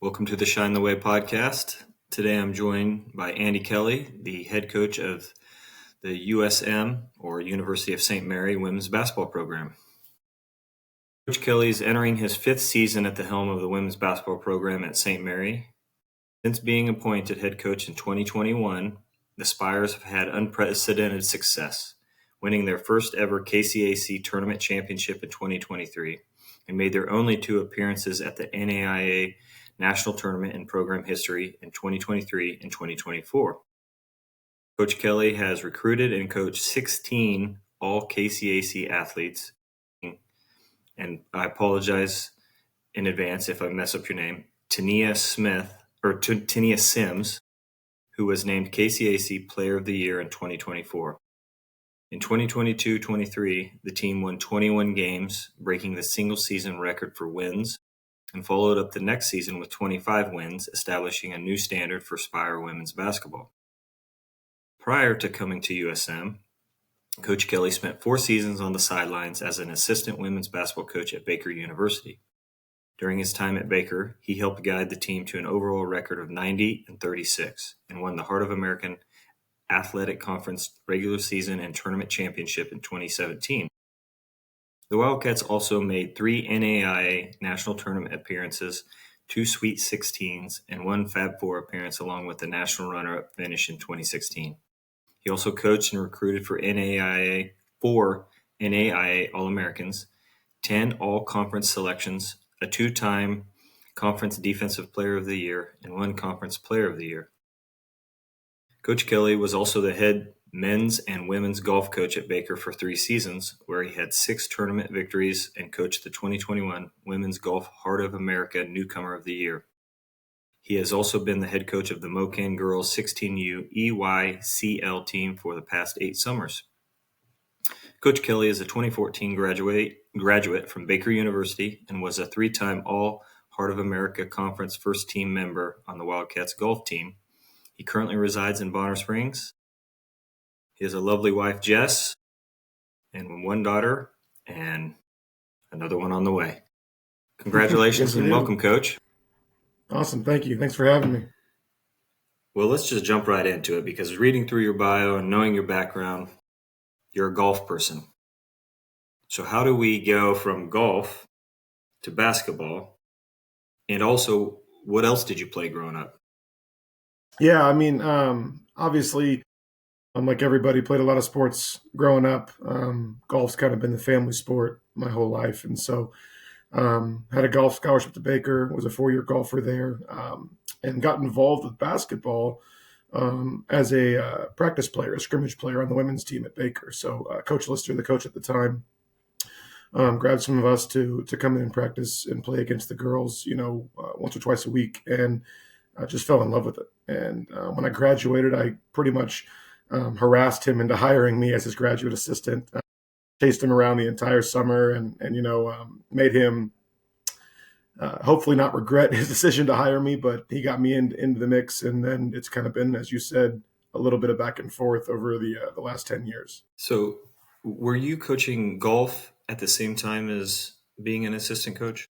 Welcome to the Shine the Way podcast. Today I'm joined by Andy Kelley, the head coach of the USM, or University of St. Mary women's basketball program. Coach Kelley is entering his fifth season at the helm of the women's basketball program at St. Mary. Since being appointed head coach in 2021, the Spires have had unprecedented success, winning their first ever KCAC tournament championship in 2023 and made their only two appearances at the NAIA National Tournament in program history in 2023 and 2024. Coach Kelley has recruited and coached 16 all KCAC athletes, and I apologize in advance if I mess up your name, Tania Sims, who was named KCAC Player of the Year in 2024. In 2022-23, the team won 21 games, breaking the single-season record for wins, and followed up the next season with 25 wins, establishing a new standard for Spire women's basketball. Prior to coming to USM, Coach Kelley spent 4 seasons on the sidelines as an assistant women's basketball coach at Baker University. During his time at Baker, he helped guide the team to an overall record of 90-36 and won the Heart of American Athletic Conference regular season and tournament championship in 2017. The Wildcats also made 3 NAIA national tournament appearances, 2 Sweet 16s, and 1 Fab Four appearance, along with the national runner-up finish in 2016. He also coached and recruited for 4 NAIA All-Americans, 10 All-Conference selections, a 2-time Conference Defensive Player of the Year, and 1 Conference Player of the Year. Coach Kelley was also the head men's and women's golf coach at Baker for 3 seasons, where he had 6 tournament victories and coached the 2021 Women's Golf Heart of America Newcomer of the Year. He has also been the head coach of the Mocan Girls 16U EYCL team for the past 8 summers. Coach Kelley is a 2014 graduate from Baker University and was a 3-time All Heart of America Conference first team member on the Wildcats golf team. He currently resides in Bonner Springs. He has a lovely wife, Jess, and 1 daughter, and another one on the way. Congratulations and welcome, Coach. Awesome. Thank you. Thanks for having me. Well, let's just jump right into it, because reading through your bio and knowing your background, you're a golf person. So how do we go from golf to basketball? And also, what else did you play growing up? Yeah, I mean, obviously, like everybody, played a lot of sports growing up. Golf's kind of been the family sport my whole life. And so had a golf scholarship to Baker, was a 4-year golfer there, and got involved with basketball as a practice player, a scrimmage player on the women's team at Baker. So Coach Lister, the coach at the time, grabbed some of us to come in and practice and play against the girls, once or twice a week, and I just fell in love with it. And when I graduated, I pretty much harassed him into hiring me as his graduate assistant. Chased him around the entire summer and made him hopefully not regret his decision to hire me, but he got me into the mix. And then it's kind of been, as you said, a little bit of back and forth over the last 10 years. So were you coaching golf at the same time as being an assistant coach?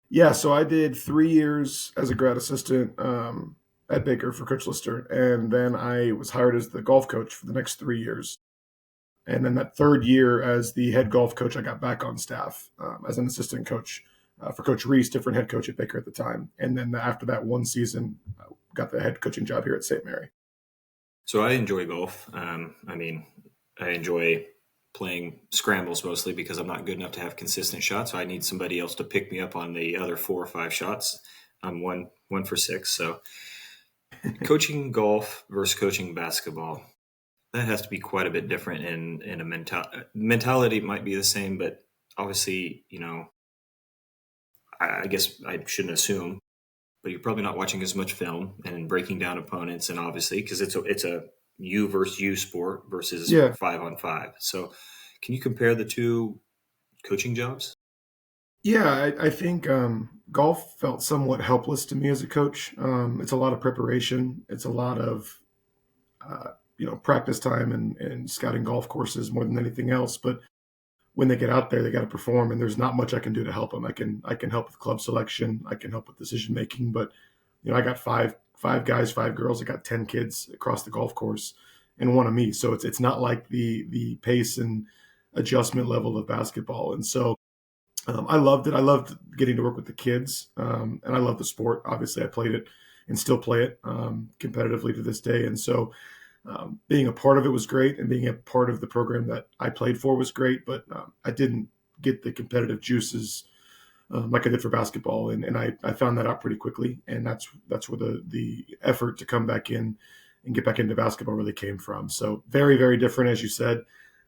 Yeah, so I did 3 years as a grad assistant at Baker for Coach Lister, and then I was hired as the golf coach for the next 3 years. And then that 3rd year as the head golf coach, I got back on staff as an assistant coach for Coach Reese, different head coach at Baker at the time. And then after that 1 season, got the head coaching job here at St. Mary. So I enjoy golf. I enjoy playing scrambles mostly because I'm not good enough to have consistent shots. So I need somebody else to pick me up on the other 4 or 5 shots. I'm one for 6. So coaching golf versus coaching basketball, that has to be quite a bit different in a mentality might be the same, but obviously, I guess I shouldn't assume, but you're probably not watching as much film and breaking down opponents, and obviously because it's a you versus you sport versus 5-on-5. So can you compare the two coaching jobs? Yeah, I think golf felt somewhat helpless to me as a coach. It's a lot of preparation. It's a lot of practice time and scouting golf courses more than anything else. But when they get out there, they got to perform, and there's not much I can do to help them. I can help with club selection, I can help with decision making, but I got five guys, 5 girls. I got 10 kids across the golf course, and one of me. So it's not like the pace and adjustment level of basketball. And so I loved it. I loved getting to work with the kids, and I love the sport. Obviously, I played it and still play it competitively to this day. And so being a part of it was great, and being a part of the program that I played for was great. But I didn't get the competitive juices like I did for basketball, and I found that out pretty quickly. And that's where the effort to come back in and get back into basketball really came from. So very, very different, as you said.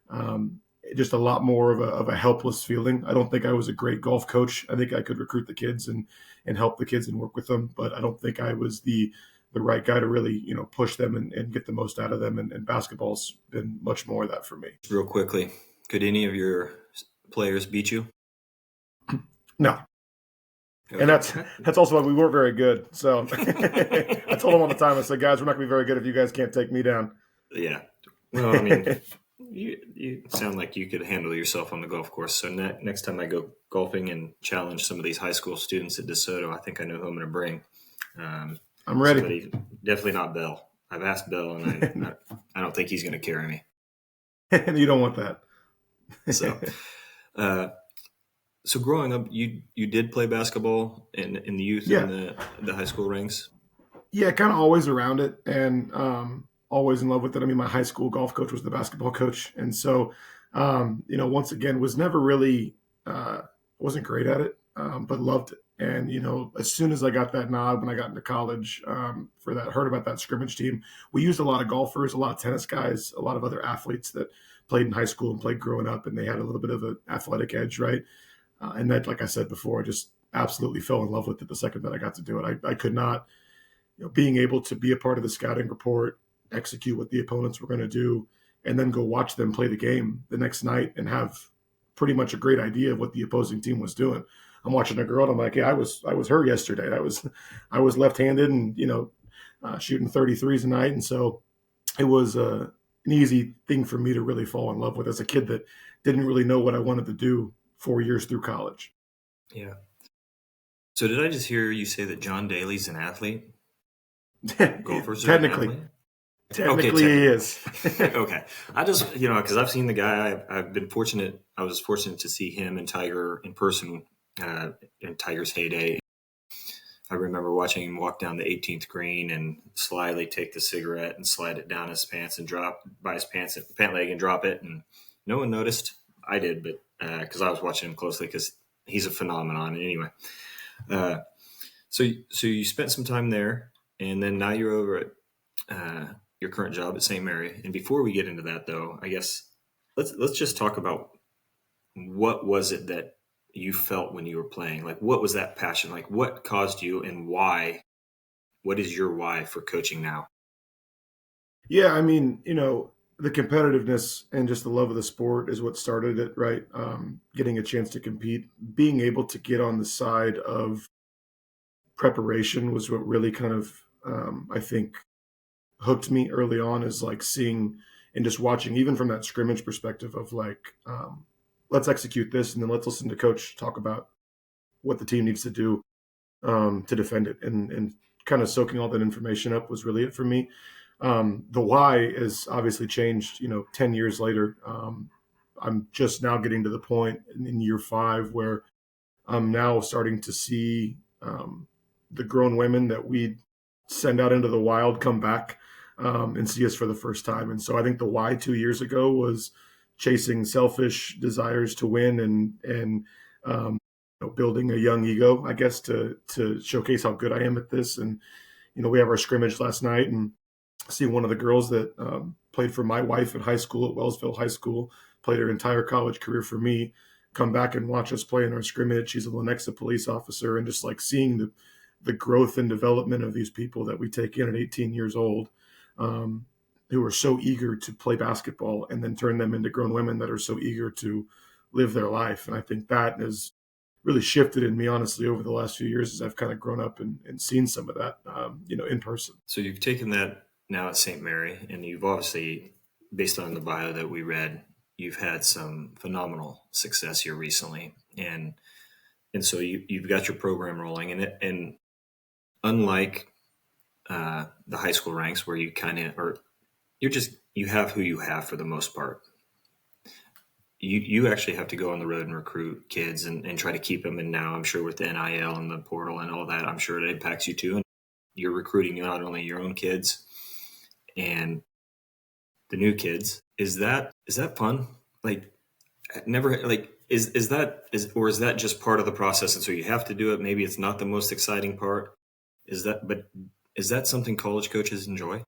Um, just a lot more of a helpless feeling. I don't think I was a great golf coach. I think I could recruit the kids and help the kids and work with them, but I don't think I was the right guy to really, push them and get the most out of them. And basketball's been much more of that for me. Real quickly, could any of your players beat you? No. Okay. And that's also why we weren't very good. So I told them all the time, I said, guys, we're not going to be very good if you guys can't take me down. Yeah. Well, I mean, you sound like you could handle yourself on the golf course. So next time I go golfing and challenge some of these high school students at DeSoto, I think I know who I'm going to bring. I'm ready. Somebody, definitely not Bill. I've asked Bill, and I don't think he's going to carry me. You don't want that. So growing up, you did play basketball in the youth and the high school ranks? Yeah, kind of always around it, and always in love with it. I mean, my high school golf coach was the basketball coach. And so, once again, was never really, wasn't great at it, but loved it. And, as soon as I got that nod when I got into college heard about that scrimmage team, we used a lot of golfers, a lot of tennis guys, a lot of other athletes that played in high school and played growing up, and they had a little bit of an athletic edge, right? And that, like I said before, I just absolutely fell in love with it the second that I got to do it. I could not, being able to be a part of the scouting report, execute what the opponents were going to do, and then go watch them play the game the next night and have pretty much a great idea of what the opposing team was doing. I'm watching a girl and I'm like, yeah, I was her yesterday. I was left-handed and, shooting 33s a night. And so it was an easy thing for me to really fall in love with as a kid that didn't really know what I wanted to do 4 years through college. Yeah. So did I just hear you say that John Daly's an athlete? Golfers Technically he is. Okay. I just, because I've seen the guy, I was fortunate to see him and Tiger in person in Tiger's heyday. I remember watching him walk down the 18th green and slyly take the cigarette and slide it down his pants and drop by his pant leg and drop it. And no one noticed. I did, but because I was watching him closely because he's a phenomenon anyway. So you spent some time there, and then now you're over at your current job at St. Mary. And before we get into that, though, I guess let's just talk about what was it that you felt when you were playing? Like, what was that passion? Like, what caused you, and why? What is your why for coaching now? Yeah, I mean, the competitiveness and just the love of the sport is what started it, right? Getting a chance to compete, being able to get on the side of preparation was what really kind of, I think, hooked me early on, is like seeing and just watching, even from that scrimmage perspective of like, let's execute this and then let's listen to coach talk about what the team needs to do to defend it, and kind of soaking all that information up was really it for me. The why is obviously changed, 10 years later. I'm just now getting to the point in year 5 where I'm now starting to see the grown women that we send out into the wild come back and see us for the first time. And so I think the why 2 years ago was chasing selfish desires to win and building a young ego, I guess, to showcase how good I am at this. And, we have our scrimmage last night, and see one of the girls that played for my wife in high school at Wellsville High School, played her entire college career for me, come back and watch us play in our scrimmage. She's a Lenexa police officer, and just like seeing the growth and development of these people that we take in at 18 years old, who are so eager to play basketball, and then turn them into grown women that are so eager to live their life. And I think that has really shifted in me, honestly, over the last few years as I've kind of grown up and seen some of that, in person. So you've taken that now at St. Mary, and you've obviously, based on the bio that we read, you've had some phenomenal success here recently, and so you've got your program rolling, and unlike the high school ranks where you kind of or you have who you have for the most part. You actually have to go on the road and recruit kids and try to keep them. And now I'm sure with the NIL and the portal and all that, I'm sure it impacts you too. And you're recruiting not only your own kids and the new kids. Is that fun? Like never like is that is or is that just part of the process and so you have to do it? Maybe it's not the most exciting part. Is that something college coaches enjoy?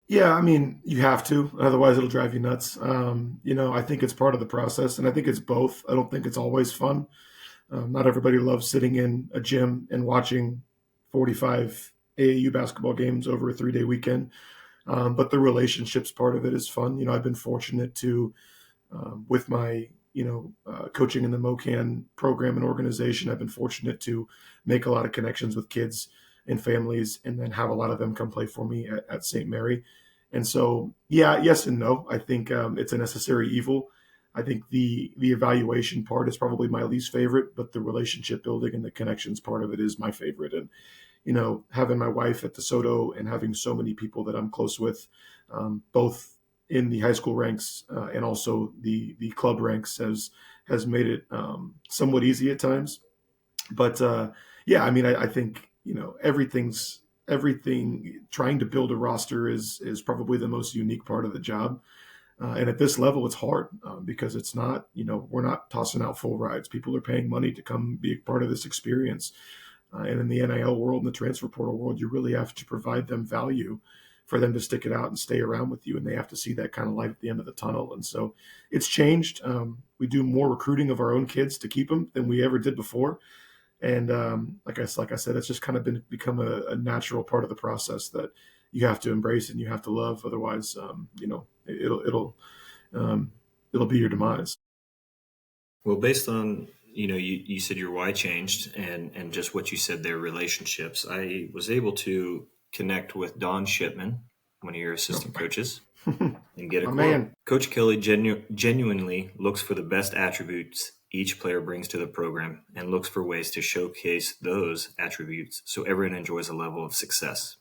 Yeah, I mean, you have to, otherwise it'll drive you nuts. I think it's part of the process, and I think it's both. I don't think it's always fun. Not everybody loves sitting in a gym and watching 45 AAU basketball games over a 3-day weekend. But the relationships part of it is fun. I've been fortunate to, with my, coaching in the MOCAN program and organization, I've been fortunate to make a lot of connections with kids and families and then have a lot of them come play for me at St. Mary. And so, yeah, yes and no. I think it's a necessary evil. I think the evaluation part is probably my least favorite, but the relationship building and the connections part of it is my favorite. And having my wife at DeSoto and having so many people that I'm close with, both in the high school ranks and also the club ranks, has made it somewhat easy at times. But yeah, I mean, I think everything. Trying to build a roster is probably the most unique part of the job. And at this level, it's hard because it's not, we're not tossing out full rides. People are paying money to come be a part of this experience. And in the NIL world and the transfer portal world, you really have to provide them value for them to stick it out and stay around with you. And they have to see that kind of light at the end of the tunnel. And so it's changed. We do more recruiting of our own kids to keep them than we ever did before. And like I said, it's just kind of become a natural part of the process that you have to embrace and you have to love. Otherwise, it'll be your demise. Well, based on you said your why changed and just what you said their relationships, I was able to connect with Don Shipman, one of your assistant coaches, and get a My quote. man. Coach Kelley genuinely looks for the best attributes each player brings to the program and looks for ways to showcase those attributes so everyone enjoys a level of success.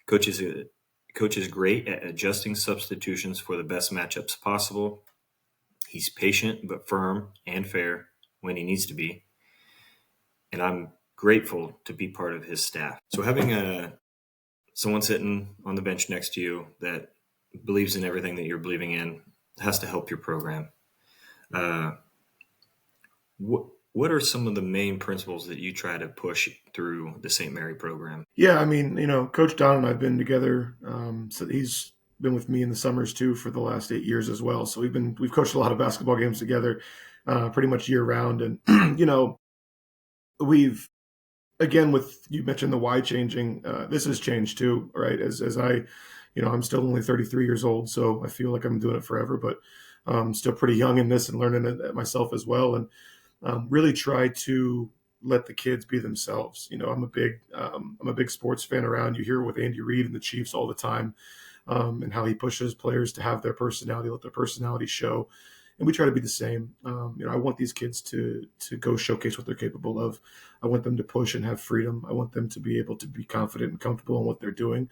Coach is great at adjusting substitutions for the best matchups possible. He's patient but firm and fair when he needs to be, and I'm grateful to be part of his staff. So having someone sitting on the bench next to you that believes in everything that you're believing in has to help your program. What are some of the main principles that you try to push through the St. Mary program? Yeah, I mean, Coach Don and I've been together. So he's been with me in the summers too for the last 8 years as well. So we've coached a lot of basketball games together, pretty much year round. And we've again with you mentioned the why changing. This has changed too, right? As I, I'm still only 33 years old, so I feel like I'm doing it forever, but still pretty young in this and learning it myself as well. And really try to let the kids be themselves. I'm a big sports fan around. You hear with Andy Reid and the Chiefs all the time, and how he pushes players to have their personality, let their personality show. And we try to be the same. I want these kids to go showcase what they're capable of. I want them to push and have freedom. I want them to be able to be confident and comfortable in what they're doing,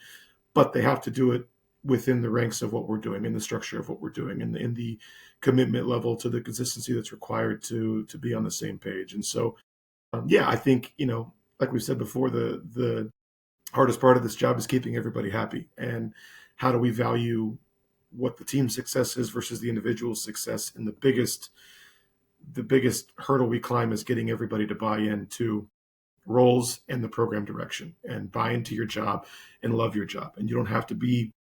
but they have to do it within the ranks of what we're doing, in the structure of what we're doing, and in the commitment level to the consistency that's required to be on the same page. And so, yeah, I think like we said before, the hardest part of this job is keeping everybody happy. And how do we value what the team success is versus the individual success? And the biggest hurdle we climb is getting everybody to buy into roles and the program direction and buy into your job and love your job. And you don't have to be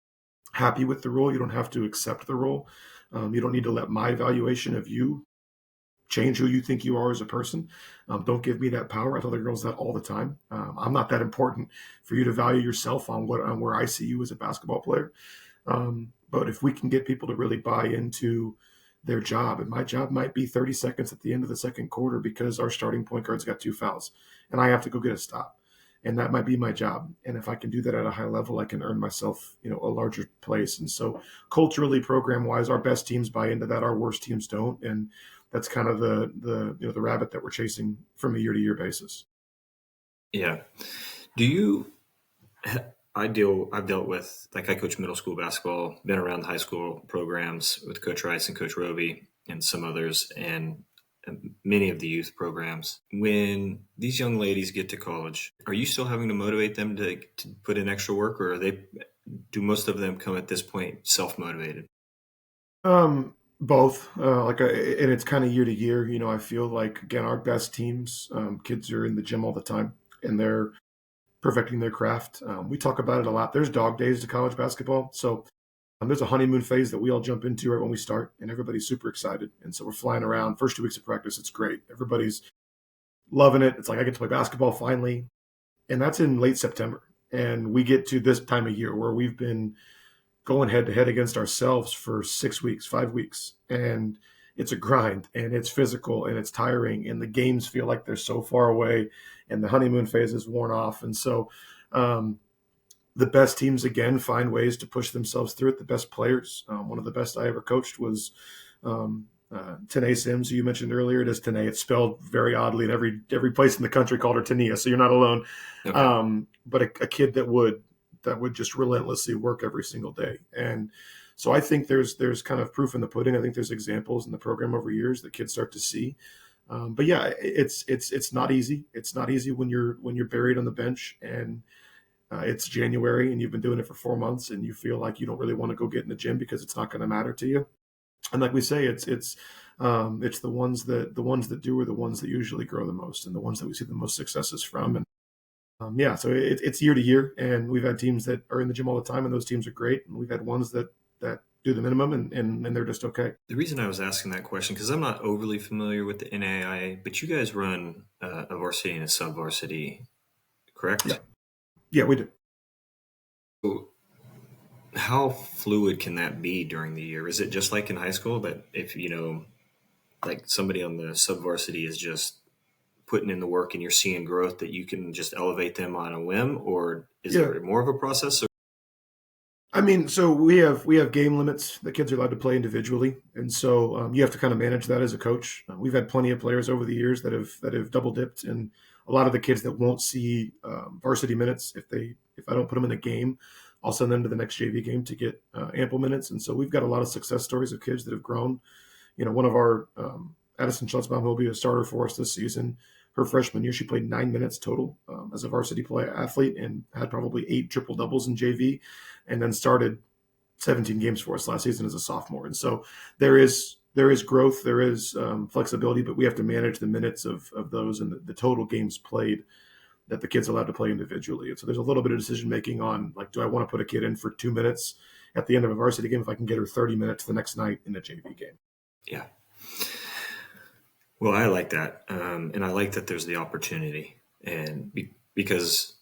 happy with the role. You don't have to accept the role. You don't need to let my evaluation of you change who you think you are as a person. Don't give me that power. I tell the girls that all the time. I'm not that important for you to value yourself on where I see you as a basketball player. But if we can get people to really buy into their job, and my job might be 30 seconds at the end of the second quarter because our starting point guard's got 2 fouls and I have to go get a stop. and that might be my job. And if I can do that at a high level, I can earn myself, a larger place. And so, culturally, program wise, our best teams buy into that. Our worst teams don't, and that's kind of the rabbit that we're chasing from a year to year basis. Yeah. Do you? I've dealt with, like, I coach middle school basketball, been around the high school programs with Coach Rice and Coach Roby and some others, and many of the youth programs. When these young ladies get to college, are you still having to motivate them to put in extra work, or do most of them come at this point self-motivated? Both, and it's kind of year to year. I feel like, again, our best teams, kids are in the gym all the time, and they're perfecting their craft. We talk about it a lot. There's dog days to college basketball, so there's a honeymoon phase that we all jump into right when we start, and everybody's super excited. And so we're flying around. First 2 weeks of practice, it's great. Everybody's loving it. It's like I get to play basketball finally, and that's in late September. And we get to this time of year where we've been going head to head against ourselves for 6 weeks, 5 weeks. And it's a grind, and it's physical, and it's tiring, and the games feel like they're so far away, and the honeymoon phase is worn off. And so the best teams, again, find ways to push themselves through it. The best players, one of the best I ever coached was Tanae Sims, who you mentioned earlier. It is Tanae. It's spelled very oddly, and every place in the country called her Tania, so you're not alone. Okay. But a kid that would just relentlessly work every single day. And so I think there's kind of proof in the pudding. I think there's examples in the program over years that kids start to see. But yeah, it's not easy. It's not easy when you're buried on the bench, and it's January and you've been doing it for 4 months, and you feel like you don't really want to go get in the gym because it's not going to matter to you. And like we say, it's the ones that do are the ones that usually grow the most, and the ones that we see the most successes from. And yeah, so it's year to year, and we've had teams that are in the gym all the time, and those teams are great. And we've had ones that do the minimum, and they're just okay. The reason I was asking that question, because I'm not overly familiar with the NAIA, but you guys run a varsity and a sub-varsity, correct? Yeah, we do. So how fluid can that be during the year? Is it just like in high school that if, like somebody on the sub-varsity is just putting in the work and you're seeing growth, that you can just elevate them on a whim, or is Yeah. there more of a process? I mean, so we have game limits that kids are allowed to play individually, and so you have to kind of manage that as a coach. We've had plenty of players over the years that have double dipped, and a lot of the kids that won't see varsity minutes, if I don't put them in a game, I'll send them to the next JV game to get ample minutes. And so we've got a lot of success stories of kids that have grown. One of our Addison Schlutzbaum will be a starter for us this season. Her freshman year, she played 9 minutes total as a varsity athlete, and had probably 8 triple doubles in JV, and then started 17 games for us last season as a sophomore. And so there is growth, there is flexibility, but we have to manage the minutes of those and the total games played that the kid's allowed to play individually. And so there's a little bit of decision making on, like, do I want to put a kid in for 2 minutes at the end of a varsity game if I can get her 30 minutes the next night in a JV game? Yeah. Well, I like that. And I like that there's the opportunity, and because,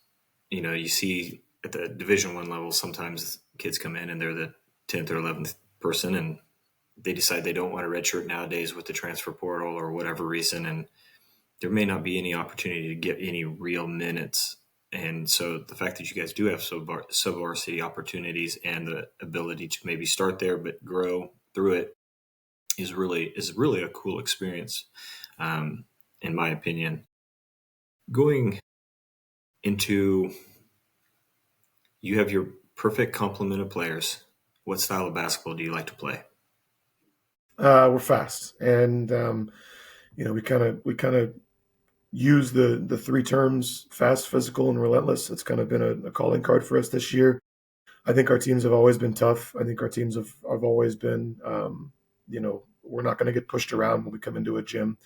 you see at the Division I level, sometimes kids come in and they're the 10th or 11th person, and they decide they don't want a redshirt nowadays with the transfer portal or whatever reason. And there may not be any opportunity to get any real minutes. And so the fact that you guys do have sub-varsity opportunities and the ability to maybe start there but grow through it is really a cool experience, in my opinion. Going into, you have your perfect complement of players. What style of basketball do you like to play? We're fast, and we kind of use the 3 terms: fast, physical, and relentless. It's kind of been a calling card for us this year. I think our teams have always been tough. I think our teams have always been, we're not going to get pushed around when we come into a gym,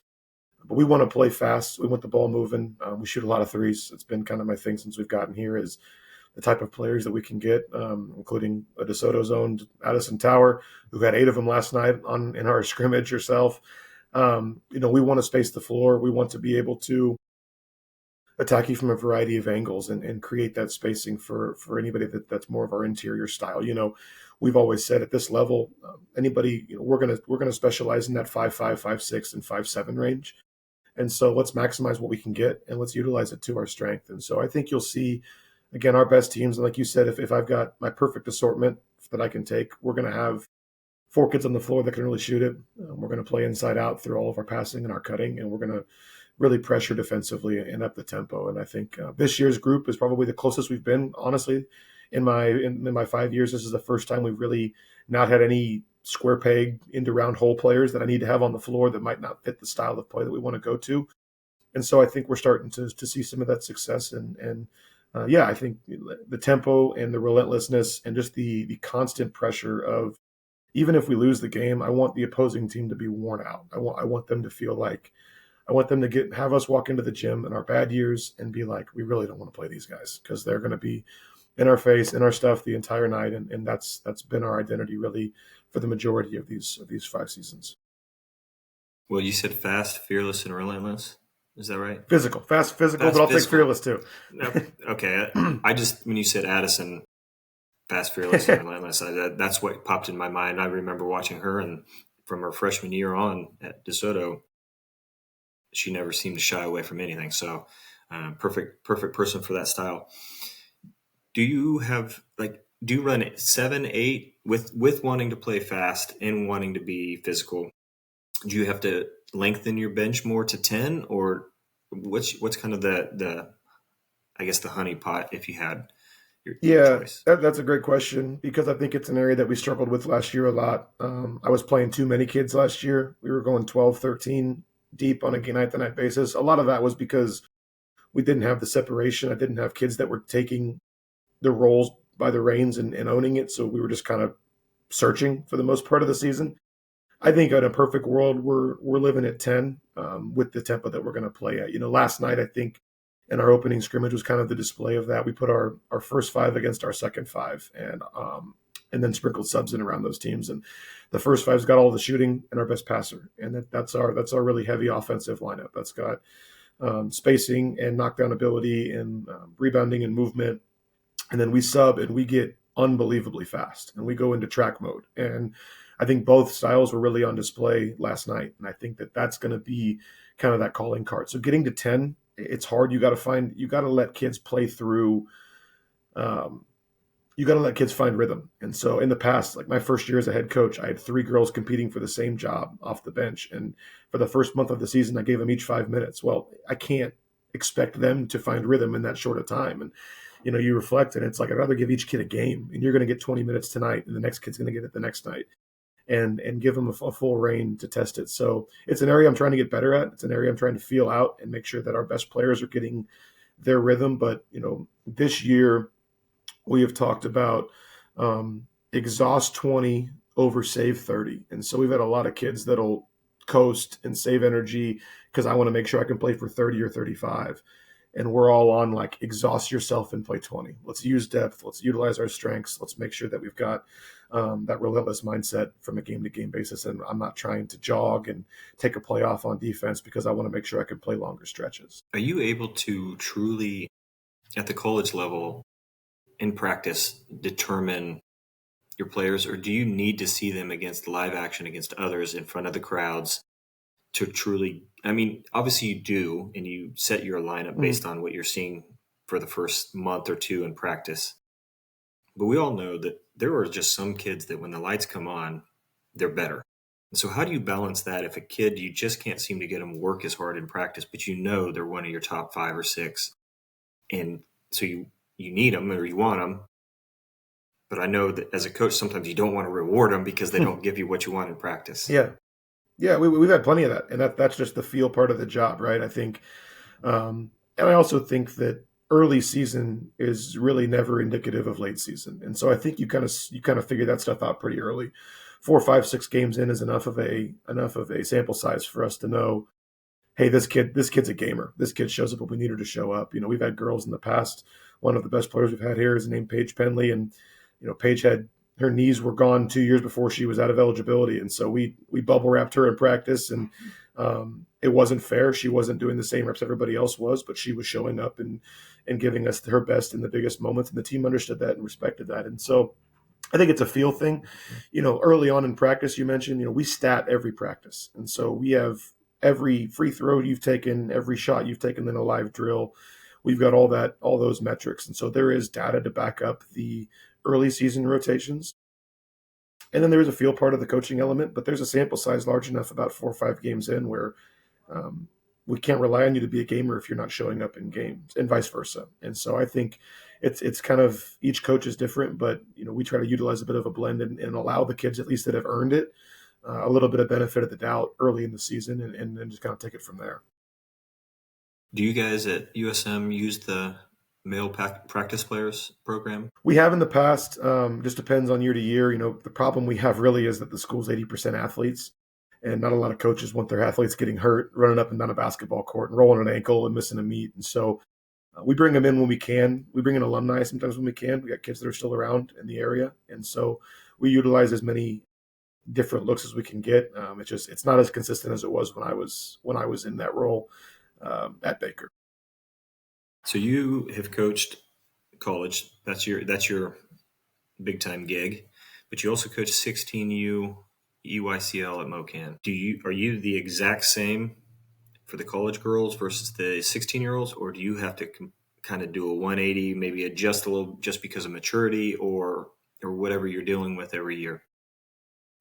but we want to play fast. We want the ball moving. We shoot a lot of threes. It's been kind of my thing since we've gotten here, is the type of players that we can get, including a DeSoto's owned Addison Tower, who had 8 of them last night in our scrimmage herself. We want to space the floor. We want to be able to attack you from a variety of angles and create that spacing for anybody that's more of our interior style. We've always said at this level, anybody, we're gonna specialize in that 5'5", 5'6", and 5'7" range. And so let's maximize what we can get and let's utilize it to our strength. And so I think you'll see, again, our best teams. And like you said, if I've got my perfect assortment that I can take, we're going to have four kids on the floor that can really shoot it. We're going to play inside out through all of our passing and our cutting, and we're going to really pressure defensively and up the tempo. And I think this year's group is probably the closest we've been, honestly, in my 5 years. This is the first time we've really not had any square peg into round hole players that I need to have on the floor that might not fit the style of play that we want to go to. And so I think we're starting to see some of that success. And yeah, I think the tempo and the relentlessness and just the constant pressure of, even if we lose the game, I want the opposing team to be worn out. I want them to feel like, I want them to have us walk into the gym in our bad years and be like, we really don't want to play these guys, because they're going to be in our face, in our stuff the entire night. And that's been our identity really for the majority of these 5 seasons. Well, you said fast, fearless, and relentless. Is that right? Physical, fast, physical, but I'll take fearless too. Okay. I just, when you said Addison, fast, fearless, and relentless, that's what popped in my mind. I remember watching her, and from her freshman year on at DeSoto, she never seemed to shy away from anything. So perfect person for that style. Do you run 7, 8 with wanting to play fast and wanting to be physical? Do you have to lengthen your bench more to 10, or what's kind of the I guess the honey pot if you had your choice? That's a great question, because I think it's an area that we struggled with last year a lot. I was playing too many kids last year. We were going 12, 13 deep on a night-to-night basis. A lot of that was because we didn't have the separation. I didn't have kids that were taking the roles by the reins and owning it. So we were just kind of searching for the most part of the season. I think in a perfect world, we're living at 10 with the tempo that we're going to play at. Last night, I think in our opening scrimmage was kind of the display of that. We put our first 5 against our second 5, and then sprinkled subs in around those teams. And the first 5's got all the shooting and our best passer, and that's our really heavy offensive lineup. That's got spacing and knockdown ability and rebounding and movement. And then we sub and we get unbelievably fast, and we go into track mode. And I think both styles were really on display last night. And I think that's going to be kind of that calling card. So getting to 10, it's hard. You got to let kids play through. You got to let kids find rhythm. And so in the past, like my first year as a head coach, I had 3 girls competing for the same job off the bench. And for the first month of the season, I gave them each 5 minutes. Well, I can't expect them to find rhythm in that short a time. And you reflect, and it's like, I'd rather give each kid a game, and you're going to get 20 minutes tonight, and the next kid's going to get it the next night, and give them a full reign to test it. So it's an area I'm trying to get better at. It's an area I'm trying to feel out and make sure that our best players are getting their rhythm. But, this year we have talked about exhaust 20 over save 30. And so we've had a lot of kids that'll coast and save energy because I want to make sure I can play for 30 or 35. And we're all on like, exhaust yourself and play 20. Let's use depth. Let's utilize our strengths. Let's make sure that we've got that relentless mindset from a game-to-game basis. And I'm not trying to jog and take a play off on defense because I want to make sure I can play longer stretches. Are you able to truly, at the college level, in practice, determine your players, or do you need to see them against live action against others in front of the crowds to truly, I mean, obviously you do, and you set your lineup based on what you're seeing for the first month or 2 in practice. But we all know that there are just some kids that when the lights come on, they're better. So how do you balance that if a kid, you just can't seem to get them work as hard in practice, but they're one of your top 5 or 6, and so you need them or you want them, but I know that as a coach, sometimes you don't want to reward them because they don't give you what you want in practice. Yeah, we've had plenty of that, and that's just the feel part of the job, right? I think, and I also think that early season is really never indicative of late season, and so I think you kind of figure that stuff out pretty early. 4, 5, 6 games in is enough of a sample size for us to know, hey, this kid's a gamer. This kid shows up when we need her to show up. We've had girls in the past. One of the best players we've had here is named Paige Penley, and Paige had. Her knees were gone 2 years before she was out of eligibility. And so we bubble wrapped her in practice, and it wasn't fair. She wasn't doing the same reps everybody else was, but she was showing up and giving us her best in the biggest moments. And the team understood that and respected that. And so I think it's a feel thing. Early on in practice, you mentioned, we stat every practice. And so we have every free throw you've taken, every shot you've taken in a live drill. We've got all those metrics. And so there is data to back up the early season rotations. And then there's a feel part of the coaching element, but there's a sample size large enough, about 4 or 5 games in, where um, we can't rely on you to be a gamer if you're not showing up in games, and vice versa. And so I think it's kind of, each coach is different, but we try to utilize a bit of a blend and allow the kids, at least that have earned it, a little bit of benefit of the doubt early in the season, and then just kind of take it from there. Do you guys at USM use the male practice players program? We have in the past. Just depends on year to year. The problem we have really is that the school's 80% athletes, and not a lot of coaches want their athletes getting hurt, running up and down a basketball court and rolling an ankle and missing a meet. And so we bring them in when we can. We bring in alumni sometimes when we can. We got kids that are still around in the area, and so we utilize as many different looks as we can get. It's not as consistent as it was when I was in that role at Baker. So you have coached college. That's your big time gig, but you also coach 16U EYCL at MoCan. Are you the exact same for the college girls versus the 16-year-olds, or do you have to kind of do a 180, maybe adjust a little just because of maturity or whatever you're dealing with every year?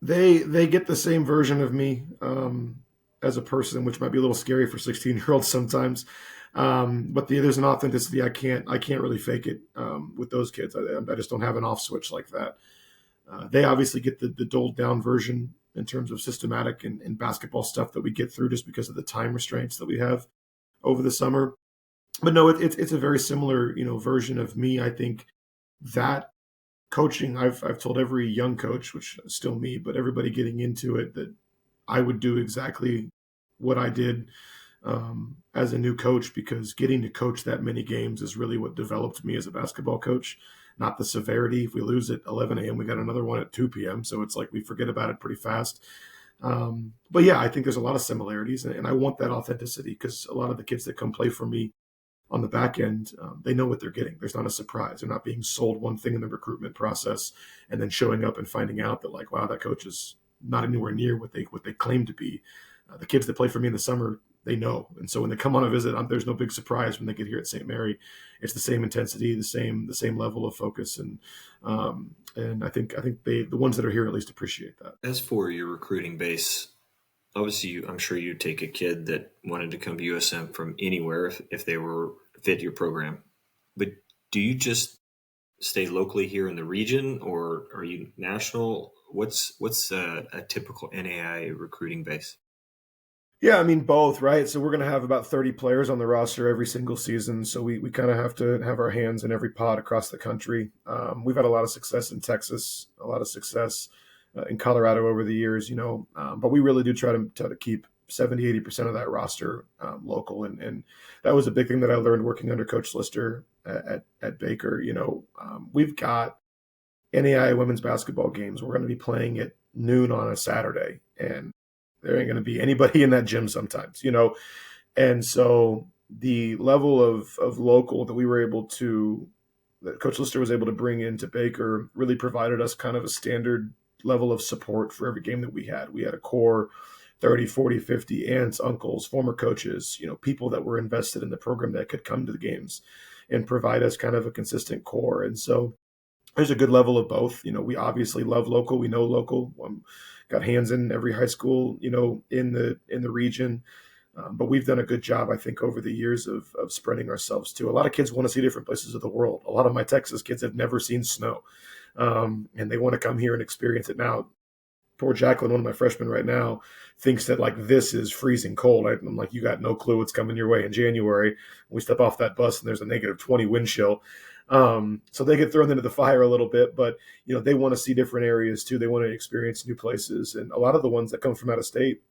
They get the same version of me as a person, which might be a little scary for 16-year-olds sometimes. But there's an authenticity I can't really fake it with those kids. I just don't have an off switch like that. They obviously get the doled down version in terms of systematic and basketball stuff that we get through just because of the time restraints that we have over the summer. But no, it's a very similar version of me. I think that coaching, I've told every young coach, which is still me, but everybody getting into it, that I would do exactly what I did as a new coach, because getting to coach that many games is really what developed me as a basketball coach, not the severity. If we lose at 11 a.m., we got another one at 2 p.m. So it's like we forget about it pretty fast. But yeah, I think there's a lot of similarities, and I want that authenticity, because a lot of the kids that come play for me on the back end, they know what they're getting. There's not a surprise. They're not being sold one thing in the recruitment process and then showing up and finding out that, like, wow, that coach is not anywhere near what they claim to be. The kids that play for me in the summer, they know. And so when they come on a visit, there's no big surprise when they get here at St. Mary. It's the same intensity, the same level of focus, and I think the ones that are here at least appreciate that. As for your recruiting base, obviously, I'm sure you'd take a kid that wanted to come to USM from anywhere if they were fit your program. But do you just stay locally here in the region, or are you national? What's a typical NAI recruiting base? Yeah, I mean, both, right? So we're going to have about 30 players on the roster every single season. So we kind of have to have our hands in every pot across the country. We've had a lot of success in Texas, a lot of success in Colorado over the years, but we really do try to keep 70-80% of that roster local. And that was a big thing that I learned working under Coach Lister at Baker. We've got NAI women's basketball games. We're going to be playing at noon on a Saturday, and there ain't going to be anybody in that gym sometimes, And so the level of local that Coach Lister was able to bring into Baker really provided us kind of a standard level of support for every game that we had. We had a core 30, 40, 50 aunts, uncles, former coaches, people that were invested in the program that could come to the games and provide us kind of a consistent core. And so there's a good level of both. We obviously love local. We know local. Got hands in every high school, in the region. But we've done a good job, I think, over the years of spreading ourselves too. A lot of kids want to see different places of the world. A lot of my Texas kids have never seen snow, and they want to come here and experience it. Now, poor Jacqueline, one of my freshmen right now, thinks that like this is freezing cold. I'm like, you got no clue what's coming your way in January. We step off that bus and there's a -20 wind chill. So they get thrown into the fire a little bit, but they want to see different areas too. They want to experience new places, and a lot of the ones that come from out of state,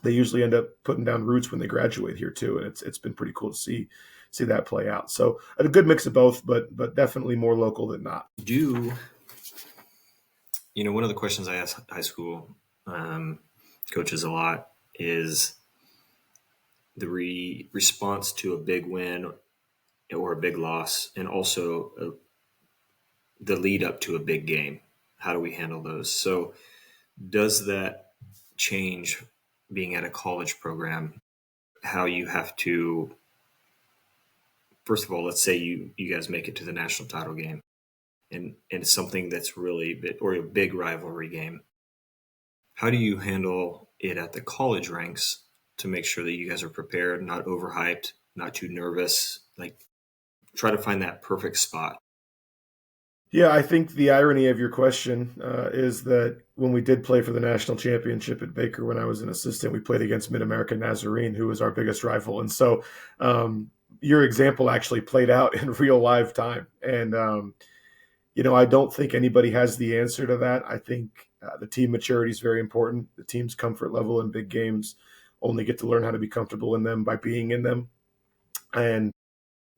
they usually end up putting down roots when they graduate here too, and it's been pretty cool to see that play out. So a good mix of both, but definitely more local than not. One of the questions I ask high school coaches a lot is the response to a big win or a big loss, and also the lead up to a big game. How do we handle those? So does that change being at a college program, how you have to, first of all, let's say you guys make it to the national title game, and it's something that's really or a big rivalry game. How do you handle it at the college ranks to make sure that you guys are prepared, not overhyped, not too nervous? Like, try to find that perfect spot. Yeah, I think the irony of your question is that when we did play for the national championship at Baker when I was an assistant, we played against Mid America Nazarene, who was our biggest rival. And so your example actually played out in real live time. And, I don't think anybody has the answer to that. I think the team maturity is very important. The team's comfort level in big games only get to learn how to be comfortable in them by being in them. And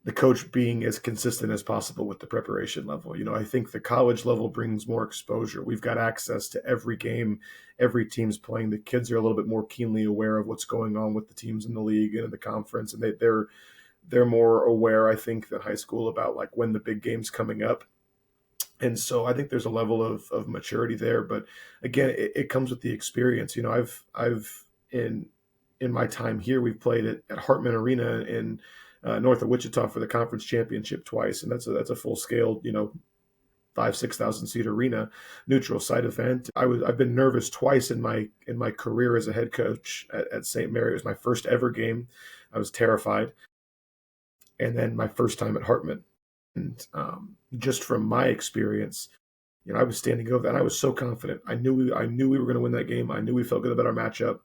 the coach being as consistent as possible with the preparation level. I think the college level brings more exposure. We've got access to every game, every team's playing. The kids are a little bit more keenly aware of what's going on with the teams in the league and in the conference, and they're more aware, I think, than high school about like when the big game's coming up. And so I think there's a level of maturity there. But again, it comes with the experience. I've in my time here, we've played at Hartman Arena in north of Wichita for the conference championship twice, and that's a full scale, 5,000-6,000 seat arena, neutral site event. I've been nervous twice in my career as a head coach at St. Mary. It was my first ever game. I was terrified, and then my first time at Hartman. And just from my experience, I was standing over that, and I was so confident. I knew we were going to win that game. I knew we felt good about our matchup.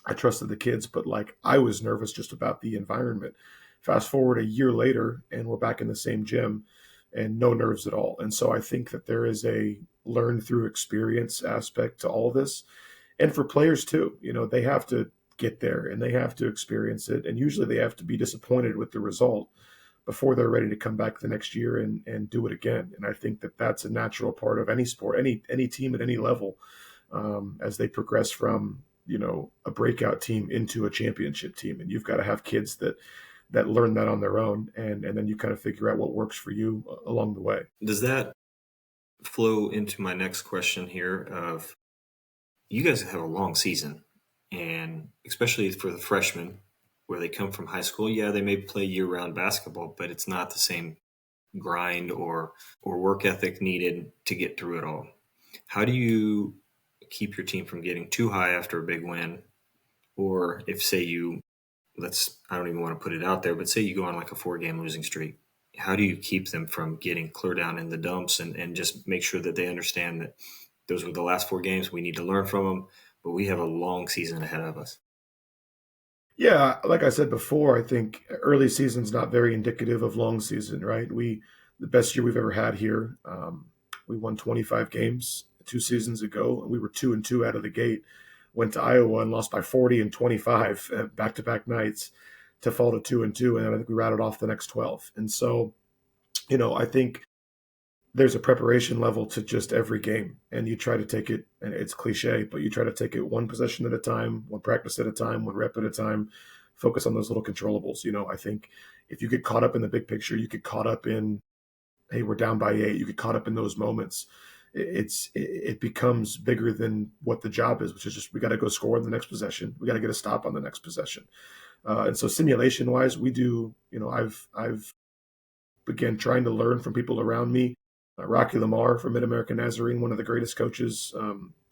I trusted the kids, but I was nervous just about the environment. Fast forward a year later, and we're back in the same gym, and no nerves at all. And so I think that there is a learn through experience aspect to all this, and for players too. They have to get there and they have to experience it, and usually they have to be disappointed with the result before they're ready to come back the next year and do it again. And I think that that's a natural part of any sport, any team at any level, as they progress from a breakout team into a championship team. And you've got to have kids that learn that on their own, and then you kind of figure out what works for you along the way. Does that flow into my next question here of, you guys have a long season, and especially for the freshmen where they come from high school, yeah, they may play year-round basketball, but it's not the same grind or work ethic needed to get through it all. How do you keep your team from getting too high after a big win? Or if, say, I don't even want to put it out there, but say you go on like a 4-game losing streak, how do you keep them from getting clear down in the dumps and just make sure that they understand that those were the last 4 games, we need to learn from them, but we have a long season ahead of us? Yeah, like I said before, I think early season's not very indicative of long season, right? The best year we've ever had here, we won 25 games 2 seasons ago, and we were 2-2 out of the gate. Went to Iowa and lost by 40 and 25 back-to-back nights to fall to 2-2, and then I think we rattled off the next 12. And so, I think there's a preparation level to just every game, and you try to take it, and it's cliche, but you try to take it one possession at a time, one practice at a time, one rep at a time, focus on those little controllables. I think if you get caught up in the big picture, you get caught up in, hey, we're down by 8, you get caught up in those moments. It becomes bigger than what the job is, which is just, we got to go score on the next possession. We got to get a stop on the next possession. And so simulation wise, we do, I've began trying to learn from people around me. Rocky Lamar from Mid America Nazarene, one of the greatest coaches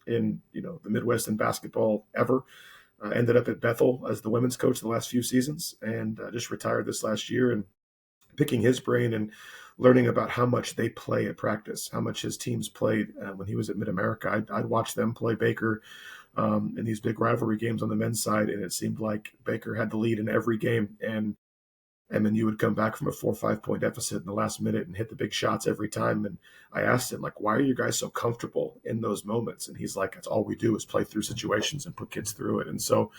in the Midwest in basketball ever, ended up at Bethel as the women's coach the last few seasons, and just retired this last year. And picking his brain and learning about how much they play at practice, how much his teams played when he was at Mid America. I'd watch them play Baker in these big rivalry games on the men's side, and it seemed like Baker had the lead in every game, and then you would come back from a 4 or 5 point deficit in the last minute and hit the big shots every time. And I asked him, why are you guys so comfortable in those moments? And he's like, that's all we do is play through situations and put kids through it. And so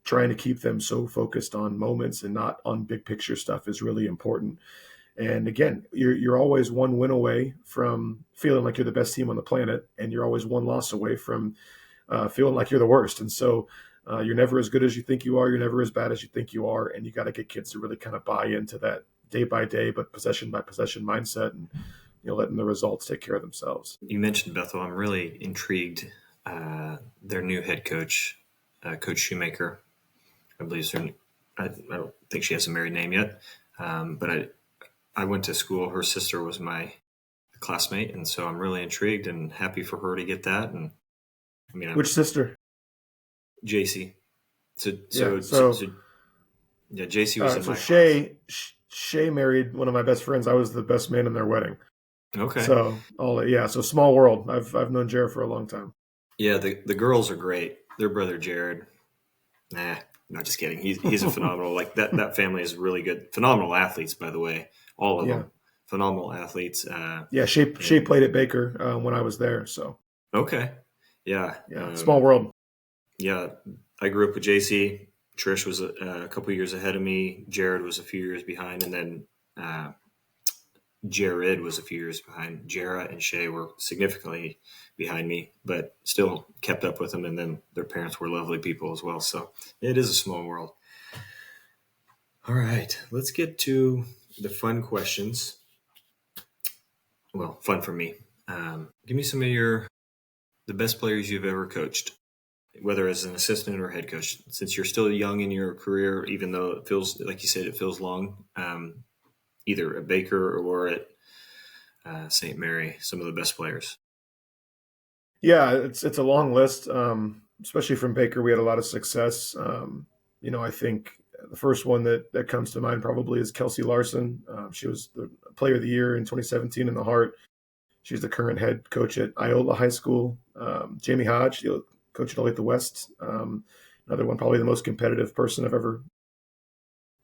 trying to keep them so focused on moments and not on big picture stuff is really important. And again, you're always one win away from feeling like you're the best team on the planet, and you're always one loss away from feeling like you're the worst. And so you're never as good as you think you are. You're never as bad as you think you are. And you got to get kids to really kind of buy into that day by day, but possession by possession mindset, and letting the results take care of themselves. You mentioned Bethel. I'm really intrigued. Their new head coach, Coach Shoemaker. I believe I don't think she has a married name yet, but I went to school. Her sister was my classmate, and so I'm really intrigued and happy for her to get that. And I mean, Which sister? JC. So Yeah. so so yeah, JC was in So my class. Shay married one of my best friends. I was the best man in their wedding. Okay. So so small world. I've known Jared for a long time. Yeah, the girls are great. Their brother Jared. Nah, not just kidding. He's a phenomenal. Like that family is really good. Phenomenal athletes, by the way. All of Yeah. them. Phenomenal athletes. Yeah, Shay And played at Baker when I was there. So okay. Yeah. yeah, small world. Yeah. I grew up with JC. Trish was a couple years ahead of me. Jared was a few years behind, and then uh, Jared was a few years behind. Jara and Shay were significantly behind me, but still kept up with them. And then their parents were lovely people as well. So it is a small world. All right, let's get to the fun questions. Well, fun for me. Give me some of the best players you've ever coached, whether as an assistant or head coach. Since you're still young in your career, even though it feels like you said it feels long, either at Baker or at St. Mary, some of the best players. Yeah, it's a long list. Especially from Baker, we had a lot of success. I think the first one that comes to mind probably is Kelsey Larson. She was the Player of the Year in 2017 in the Heart. She's the current head coach at Iola High School. Jamie Hodge, coach at Olathe West. Another one, probably the most competitive person I've ever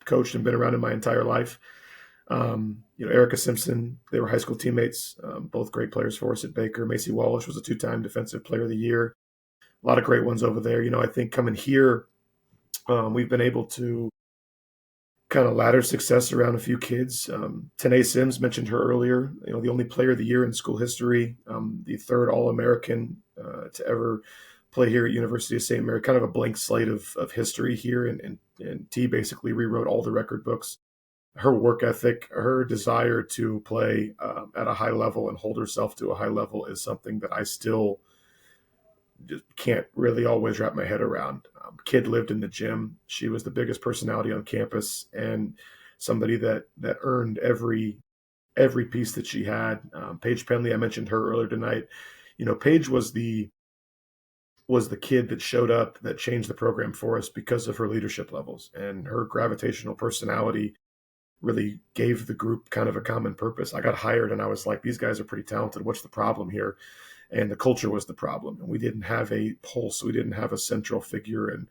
coached and been around in my entire life. Erica Simpson, they were high school teammates, both great players for us at Baker. Macy Walsh was a two-time Defensive Player of the Year. A lot of great ones over there. I think coming here, we've been able to kind of ladder success around a few kids. Tanae Sims, mentioned her earlier, the only Player of the Year in school history, the third All-American to ever play here at University of St. Mary, kind of a blank slate of history here. And T basically rewrote all the record books. Her work ethic, her desire to play at a high level and hold herself to a high level is something that I still just can't really always wrap my head around. Kid lived in the gym. She was the biggest personality on campus and somebody that earned every piece that she had. Paige Penley, I mentioned her earlier tonight. Paige was the kid that showed up that changed the program for us because of her leadership levels, and her gravitational personality really gave the group kind of a common purpose. I got hired and I was like, these guys are pretty talented. What's the problem here? And the culture was the problem. And we didn't have a pulse. We didn't have a central figure. And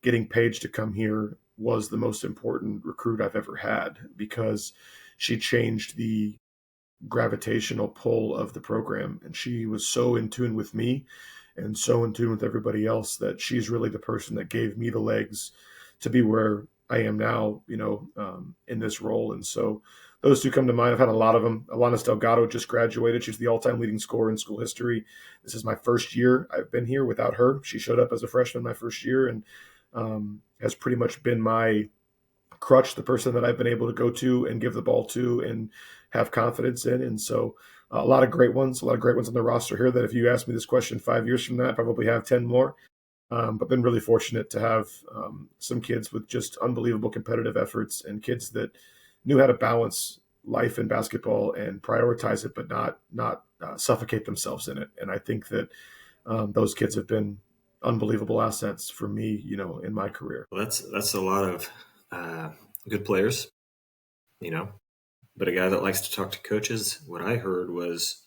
getting Paige to come here was the most important recruit I've ever had, because she changed the gravitational pull of the program. And she was so in tune with me and so in tune with everybody else that she's really the person that gave me the legs to be where I am now, in this role. And so those two come to mind. I've had a lot of them. Alanis Delgado just graduated. She's the all-time leading scorer in school history. This is my first year I've been here without her. She showed up as a freshman my first year and has pretty much been my crutch, the person that I've been able to go to and give the ball to and have confidence in. And so a lot of great ones on the roster here that if you ask me this question 5 years from now, I probably have 10 more. But been really fortunate to have some kids with just unbelievable competitive efforts and kids that knew how to balance life and basketball and prioritize it, but not suffocate themselves in it. And I think that those kids have been unbelievable assets for me, in my career. Well, that's a lot of good players, but a guy that likes to talk to coaches. What I heard was,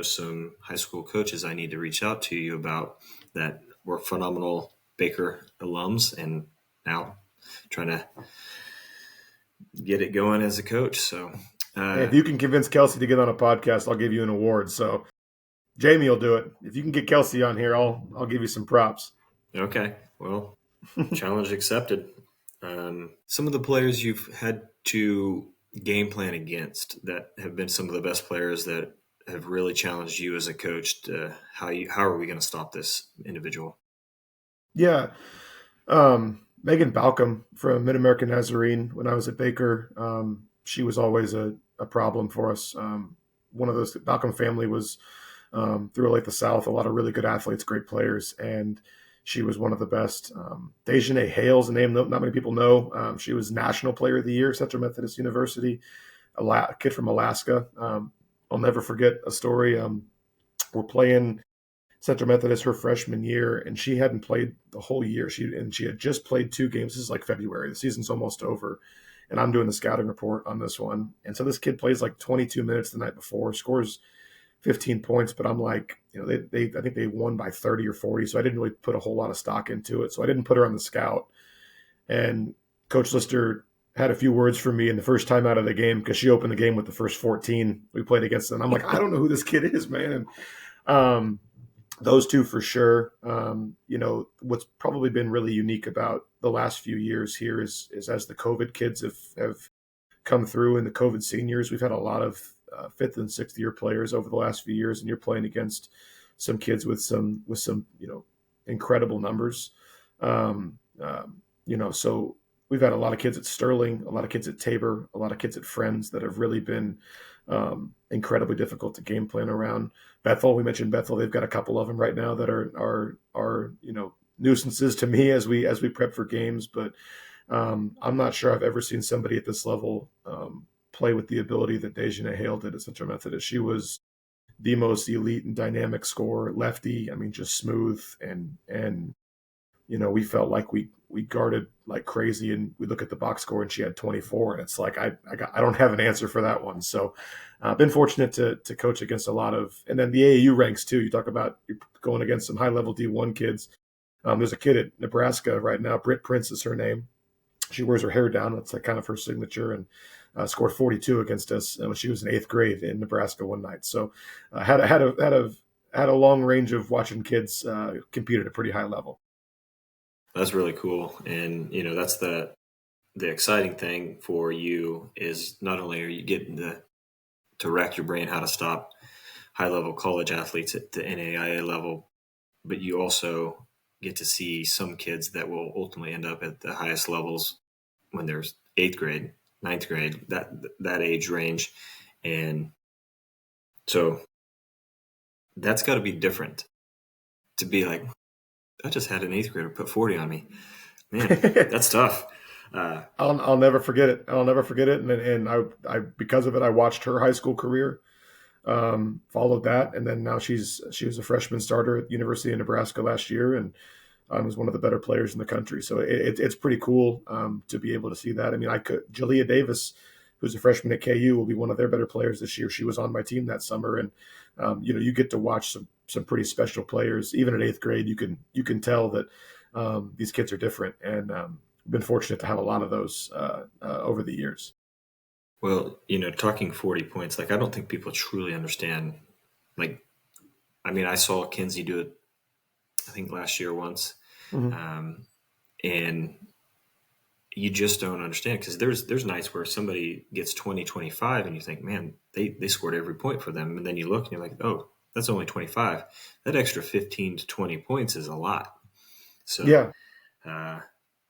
some high school coaches I need to reach out to you about that were phenomenal Baker alums and now trying to get it going as a coach. So If you can convince Kelsey to get on a podcast, I'll give you an award. So Jamie will do it. If you can get Kelsey on here, I'll give you some props. Okay. Well, challenge accepted. Some of the players you've had to game plan against that have been some of the best players that have really challenged you as a coach to how are we going to stop this individual? Yeah. Megan Balcom from Mid-American Nazarene, when I was at Baker, she was always a problem for us. One of those, Balcom family was through Olathe South, a lot of really good athletes, great players. And She was one of the best. Dejanay Hale's a name that not many people know. She was National Player of the Year at Central Methodist University, a kid from Alaska. I'll never forget a story. We're playing Central Methodist her freshman year, and she hadn't played the whole year. She had just played 2 games. This is like February. The season's almost over, and I'm doing the scouting report on this one. And so this kid plays like 22 minutes the night before, scores 15 points, but I'm like, they I think they won by 30 or 40, so I didn't really put a whole lot of stock into it. So I didn't put her on the scout. And Coach Lister had a few words for me in the first time out of the game because she opened the game with the first 14 we played against them. I'm like, I don't know who this kid is, man. And those two for sure. What's probably been really unique about the last few years here is as the COVID kids have come through and the COVID seniors, we've had a lot of fifth and sixth year players over the last few years, and you're playing against some kids with some incredible numbers. So we've had a lot of kids at Sterling, a lot of kids at Tabor, a lot of kids at Friends that have really been incredibly difficult to game plan around. Bethel, we mentioned Bethel. They've got a couple of them right now that are nuisances to me as we prep for games. But I'm not sure I've ever seen somebody at this level play with the ability that Dejanay Hale did at Central Methodist. She was the most elite and dynamic scorer, lefty. I mean, just smooth and we felt like we guarded like crazy, and we look at the box score and she had 24, and it's like I don't have an answer for that one. So I've been fortunate to coach against a lot of, and then the AAU ranks too. You talk about you're going against some high level D1 kids. There's a kid at Nebraska right now. Britt Prince is her name. She wears her hair down. That's like kind of her signature, and scored 42 against us when she was in 8th grade in Nebraska one night. So had a long range of watching kids compete at a pretty high level. That's really cool. And, that's the exciting thing for you is not only are you getting to rack your brain how to stop high-level college athletes at the NAIA level, but you also get to see some kids that will ultimately end up at the highest levels when there's 8th grade, 9th grade, that age range. And so that's got to be different to be like, I just had an 8th grader put 40 on me. Man, that's tough. I'll never forget it. I'll never forget it. And I because of it, I watched her high school career, followed that, and then now she was a freshman starter at the University of Nebraska last year, and was one of the better players in the country. So it's pretty cool to be able to see that. I mean, Jalea Davis, who's a freshman at KU, will be one of their better players this year. She was on my team that summer, and you get to watch some pretty special players. Even at 8th grade, you can tell that these kids are different, and been fortunate to have a lot of those over the years. Well, talking 40 points, like I don't think people truly understand. Like, I mean, I saw Kinsey do it, I think last year once, and you just don't understand because there's nights where somebody gets 20, 25, and you think, man, they scored every point for them, and then you look and you're like, oh, that's only 25. That extra 15 to 20 points is a lot. So, yeah.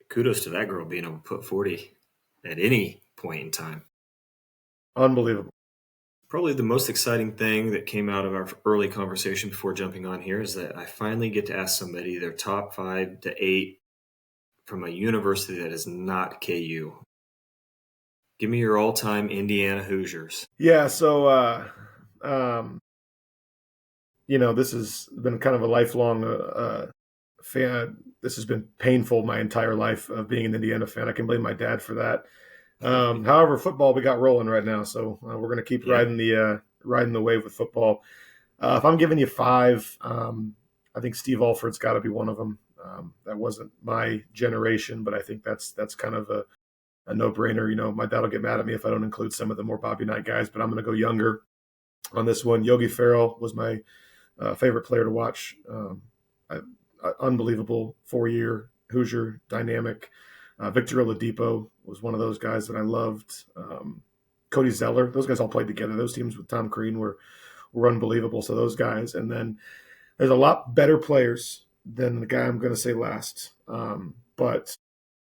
Kudos to that girl being able to put 40 at any point in time. Unbelievable. Probably the most exciting thing that came out of our early conversation before jumping on here is that I finally get to ask somebody their top 5 to 8 from a university that is not KU. Give me your all-time Indiana Hoosiers. Yeah, so this has been kind of a lifelong fan. This has been painful my entire life of being an Indiana fan. I can blame my dad for that. However, football, we got rolling right now, so we're going to keep riding the wave with football. If I'm giving you 5, I think Steve Alford's got to be one of them. That wasn't my generation, but I think that's kind of a no-brainer. My dad will get mad at me if I don't include some of the more Bobby Knight guys, but I'm going to go younger on this one. Yogi Ferrell was my favorite player to watch. Unbelievable 4-year Hoosier, dynamic. Victor Oladipo was one of those guys that I loved. Cody Zeller, those guys all played together. Those teams with Tom Crean were unbelievable. So those guys. And then there's a lot better players than the guy I'm going to say last. But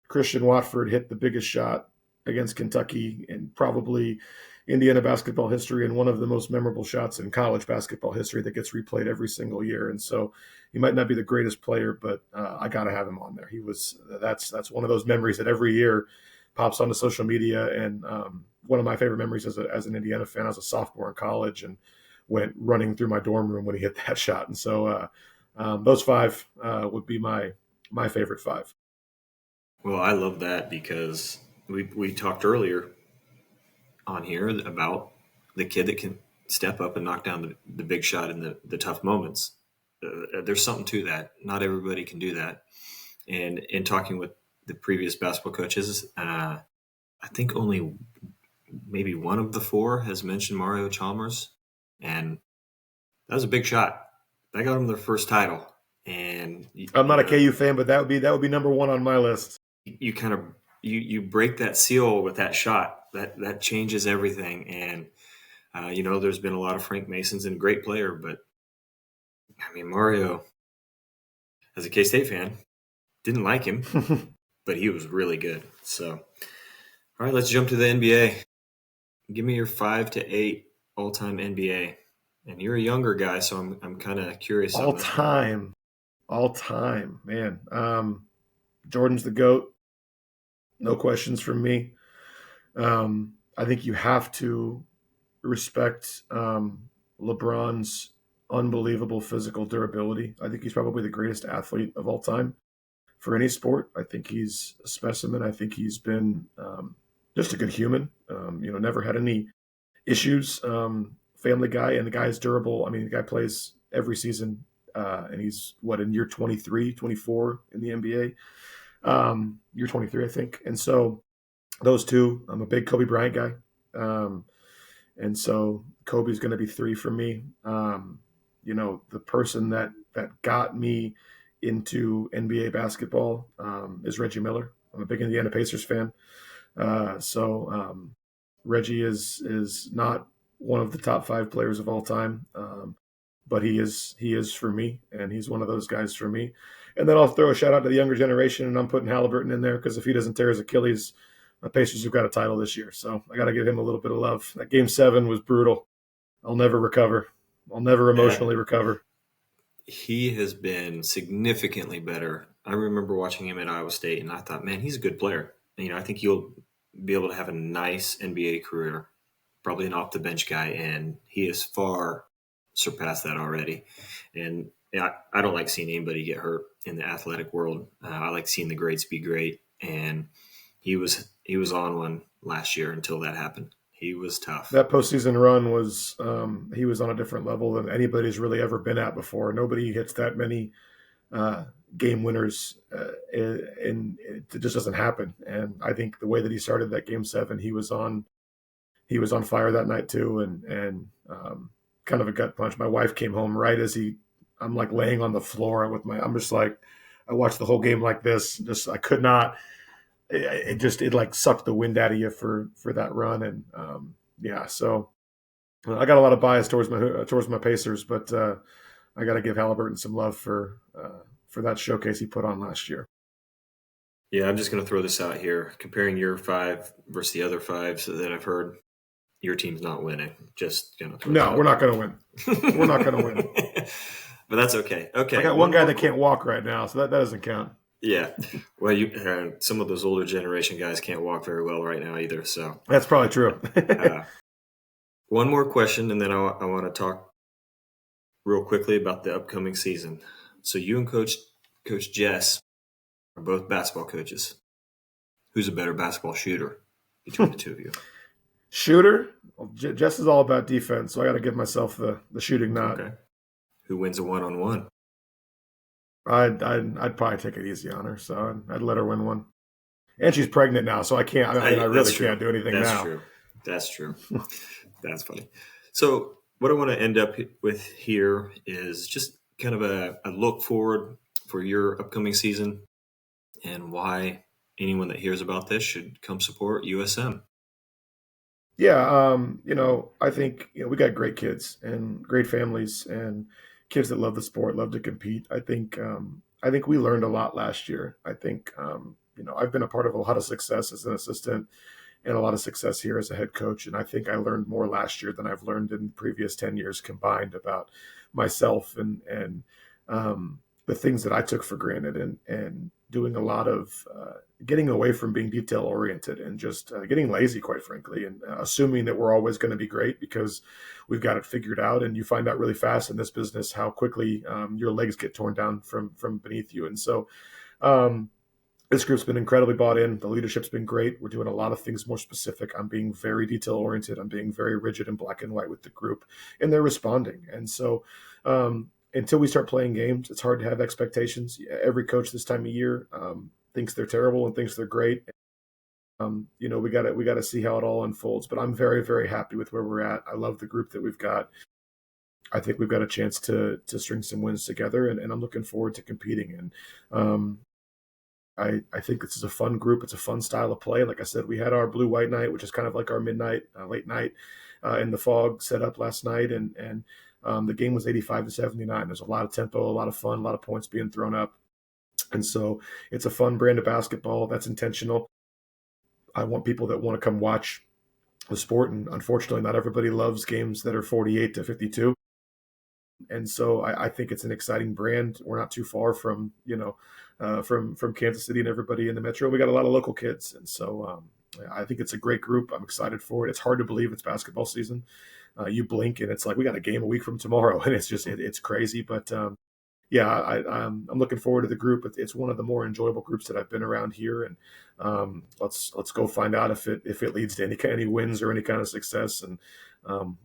Christian Watford hit the biggest shot against Kentucky in probably Indiana basketball history and one of the most memorable shots in college basketball history that gets replayed every single year. And so he might not be the greatest player, but I got to have him on there. That's one of those memories that every year pops onto social media. And one of my favorite memories as an Indiana fan, I was a sophomore in college and went running through my dorm room when he hit that shot. And so those five would be my favorite five. Well, I love that because we talked earlier on here about the kid that can step up and knock down the big shot in the tough moments. There's something to that. Not everybody can do that. And in talking with the previous basketball coaches, I think only maybe one of the four has mentioned Mario Chalmers, and that was a big shot. That got him their first title. And I'm not a KU fan, but that would be number one on my list. You kind of you break that seal with that shot. That changes everything. And there's been a lot of Frank Masons and a great player, but I mean Mario, as a K-State fan, didn't like him, but he was really good. So, all right, let's jump to the NBA. Give me your 5 to 8 all-time NBA. And you're a younger guy, so I'm kind of curious. All time, man. Jordan's the GOAT. No questions from me. I think you have to respect LeBron's unbelievable physical durability. I think he's probably the greatest athlete of all time for any sport. I think he's a specimen. I think he's been just a good human. Never had any issues. Family guy, and the guy is durable. I mean, the guy plays every season, and he's in year 23, 24 in the NBA. Year 23, I think. And so those two, I'm a big Kobe Bryant guy. And so Kobe's going to be 3 for me. The person that got me into NBA basketball is Reggie Miller. I'm a big Indiana Pacers fan. So Reggie is not one of the top 5 players of all time, but he is for me, and he's one of those guys for me. And then I'll throw a shout out to the younger generation, and I'm putting Halliburton in there because if he doesn't tear his Achilles, my Pacers have got a title this year. So I got to give him a little bit of love. That Game 7 was brutal. I'll never recover. I'll never emotionally recover. He has been significantly better. I remember watching him at Iowa State, and I thought, man, he's a good player. I think he'll be able to have a nice NBA career, probably an off-the-bench guy, and he has far surpassed that already. And I don't like seeing anybody get hurt in the athletic world. I like seeing the greats be great, and he was on one last year until that happened. He was tough. That postseason run was he was on a different level than anybody's really ever been at before. Nobody hits that many game winners, and it just doesn't happen. And I think the way that he started that Game 7, he was on fire that night too, and kind of a gut punch. My wife came home right as I'm like laying on the floor I'm just like, I watched the whole game like this. Just I could not. It like sucked the wind out of you for that run, and so I got a lot of bias towards my Pacers, but I got to give Halliburton some love for that showcase he put on last year. Yeah, I'm just going to throw this out here, comparing your 5 versus the other 5 so that I've heard. Your team's not winning. Just we're not going to win. We're not going to win. But that's okay. Okay, I got one guy that can't walk right now, so that doesn't count. Yeah, well, some of those older generation guys can't walk very well right now either. So that's probably true. One more question, and then I want to talk real quickly about the upcoming season. So you and Coach Jess are both basketball coaches. Who's a better basketball shooter between the two of you? Shooter? Well, Jess is all about defense, so I got to give myself the shooting nod. Okay. Who wins a one-on-one? I'd probably take it easy on her, so I'd let her win one. And she's pregnant now, so I can't. I really can't do anything now. That's true. That's funny. So what I want to end up with here is just kind of a look forward for your upcoming season and why anyone that hears about this should come support USM. Yeah, I think we got great kids and great families and kids that love the sport, love to compete. I think we learned a lot last year. I think I've been a part of a lot of success as an assistant and a lot of success here as a head coach. And I think I learned more last year than I've learned in the previous 10 years combined about myself and the things that I took for granted, and doing a lot of getting away from being detail oriented and just getting lazy, quite frankly, and assuming that we're always going to be great because we've got it figured out. And you find out really fast in this business how quickly your legs get torn down from beneath you. And so um, this group's been incredibly bought in. The leadership's been great. We're doing a lot of things more specific. I'm being very detail oriented. I'm being very rigid and black and white with the group, and they're responding. And so, until we start playing games, it's hard to have expectations. Every coach this time of year thinks they're terrible and thinks they're great. We got to see how it all unfolds. But I'm very, very happy with where we're at. I love the group that we've got. I think we've got a chance to string some wins together, and I'm looking forward to competing. And I think this is a fun group. It's a fun style of play. Like I said, we had our blue-white night, which is kind of like our midnight, late night in the fog set up last night. And the game was 85-79. There's a lot of tempo, a lot of fun, a lot of points being thrown up. And so it's a fun brand of basketball that's intentional. I want people that want to come watch the sport. And unfortunately, not everybody loves games that are 48-52. And so I think it's an exciting brand. We're not too far from from Kansas City and everybody in the metro. We got a lot of local kids, and so I think it's a great group. I'm excited for it. It's hard to believe it's basketball season. You blink and it's like we got a game a week from tomorrow, and it's crazy. But yeah, I'm looking forward to the group. It's one of the more enjoyable groups that I've been around here, and let's go find out if it leads to any wins or any kind of success, and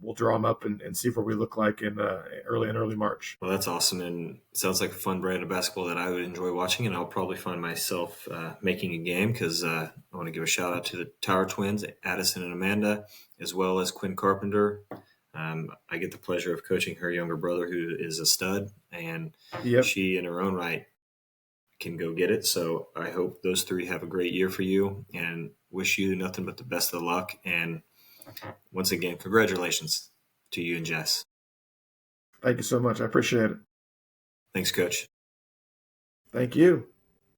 we'll draw them up and see what we look like in early March. Well, that's awesome, and it sounds like a fun brand of basketball that I would enjoy watching, and I'll probably find myself making a game because I want to give a shout out to the Tower Twins, Addison and Amanda, as well as Quinn Carpenter. I get the pleasure of coaching her younger brother, who is a stud, and Yep. she, in her own right, can go get it. So I hope those three have a great year for you, and wish you nothing but the best of luck. And once again, congratulations to you and Jess. Thank you so much. I appreciate it. Thanks, Coach. Thank you.